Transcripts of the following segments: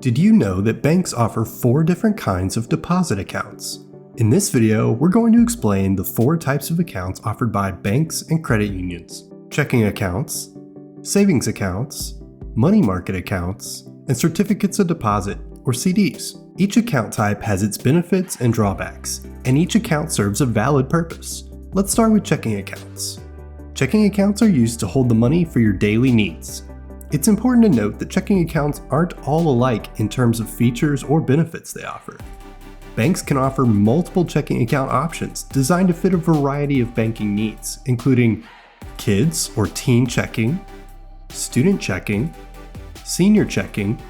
Did you know that banks offer 4 different kinds of deposit accounts? In this video, we're going to explain the 4 types of accounts offered by banks and credit unions: checking accounts, savings accounts, money market accounts, and certificates of deposit, or CDs. Each account type has its benefits and drawbacks, and each account serves a valid purpose. Let's start with checking accounts. Checking accounts are used to hold the money for your daily needs. It's important to note that checking accounts aren't all alike in terms of features or benefits they offer. Banks can offer multiple checking account options designed to fit a variety of banking needs, including kids or teen checking, student checking, senior checking,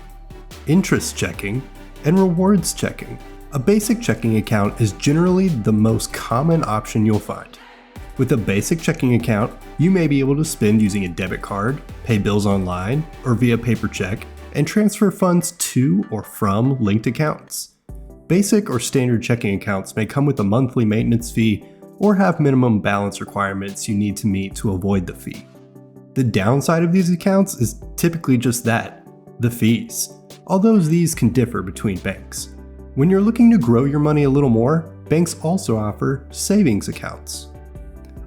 interest checking, and rewards checking. A basic checking account is generally the most common option you'll find. With a basic checking account, you may be able to spend using a debit card, pay bills online, or via paper check, and transfer funds to or from linked accounts. Basic or standard checking accounts may come with a monthly maintenance fee or have minimum balance requirements you need to meet to avoid the fee. The downside of these accounts is typically just that, the fees, although these can differ between banks. When you're looking to grow your money a little more, banks also offer savings accounts.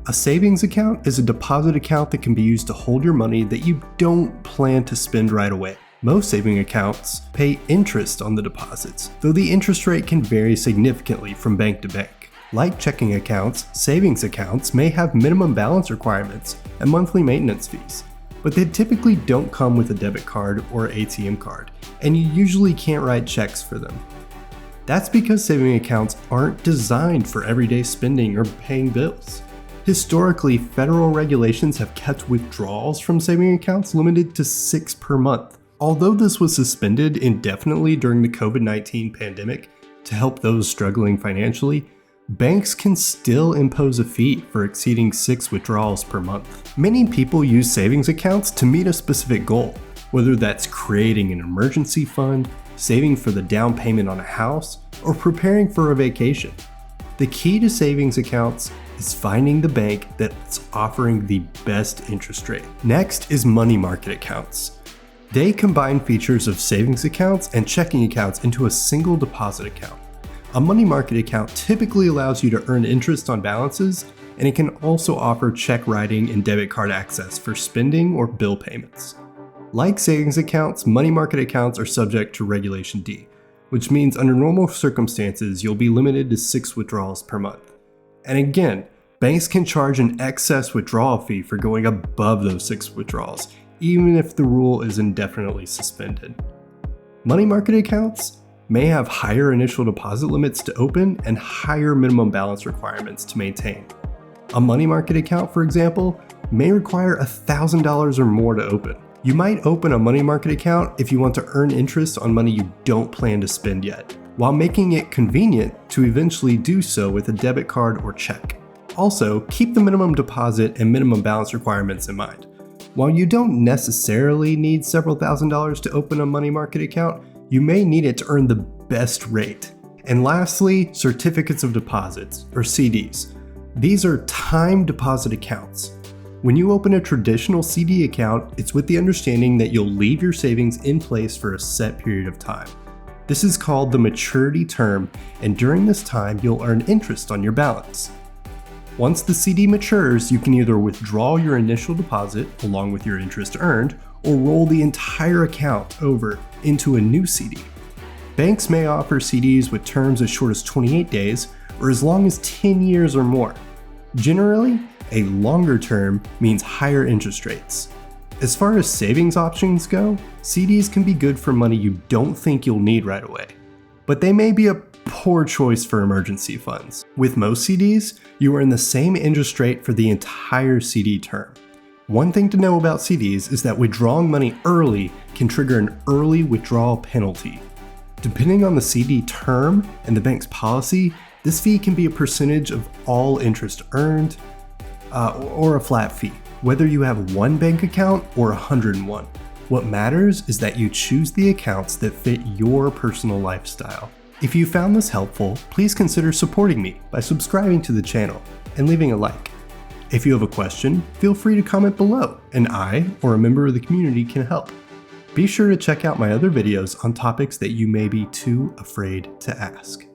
A savings account is a deposit account that can be used to hold your money that you don't plan to spend right away. Most saving accounts pay interest on the deposits, though the interest rate can vary significantly from bank to bank. Like checking accounts, savings accounts may have minimum balance requirements and monthly maintenance fees, but they typically don't come with a debit card or ATM card, and you usually can't write checks for them. That's because saving accounts aren't designed for everyday spending or paying bills. Historically, federal regulations have kept withdrawals from saving accounts limited to 6 per month. Although this was suspended indefinitely during the COVID-19 pandemic to help those struggling financially, banks can still impose a fee for exceeding 6 withdrawals per month. Many people use savings accounts to meet a specific goal, whether that's creating an emergency fund, saving for the down payment on a house, or preparing for a vacation. The key to savings accounts is finding the bank that's offering the best interest rate. Next is money market accounts. They combine features of savings accounts and checking accounts into a single deposit account. A money market account typically allows you to earn interest on balances, and it can also offer check writing and debit card access for spending or bill payments. Like savings accounts, money market accounts are subject to Regulation D, which means under normal circumstances you'll be limited to 6 withdrawals per month. And again, banks can charge an excess withdrawal fee for going above those 6 withdrawals, even if the rule is indefinitely suspended. Money market accounts may have higher initial deposit limits to open and higher minimum balance requirements to maintain. A money market account, for example, may require $1,000 or more to open. You might open a money market account if you want to earn interest on money you don't plan to spend yet, while making it convenient to eventually do so with a debit card or check. Also, keep the minimum deposit and minimum balance requirements in mind. While you don't necessarily need several $1,000s to open a money market account, you may need it to earn the best rate. And lastly, certificates of deposits, or CDs. These are time deposit accounts. When you open a traditional CD account, it's with the understanding that you'll leave your savings in place for a set period of time. This is called the maturity term, and during this time, you'll earn interest on your balance. Once the CD matures, you can either withdraw your initial deposit along with your interest earned, or roll the entire account over into a new CD. Banks may offer CDs with terms as short as 28 days or as long as 10 years or more. Generally, a longer term means higher interest rates. As far as savings options go, CDs can be good for money you don't think you'll need right away, but they may be a poor choice for emergency funds. With most CDs, you earn the same interest rate for the entire CD term. One thing to know about CDs is that withdrawing money early can trigger an early withdrawal penalty. Depending on the CD term and the bank's policy, this fee can be a percentage of all interest earned, or a flat fee, whether you have one bank account or 101. What matters is that you choose the accounts that fit your personal lifestyle. If you found this helpful, please consider supporting me by subscribing to the channel and leaving a like. If you have a question, feel free to comment below, and I or a member of the community can help. Be sure to check out my other videos on topics that you may be too afraid to ask.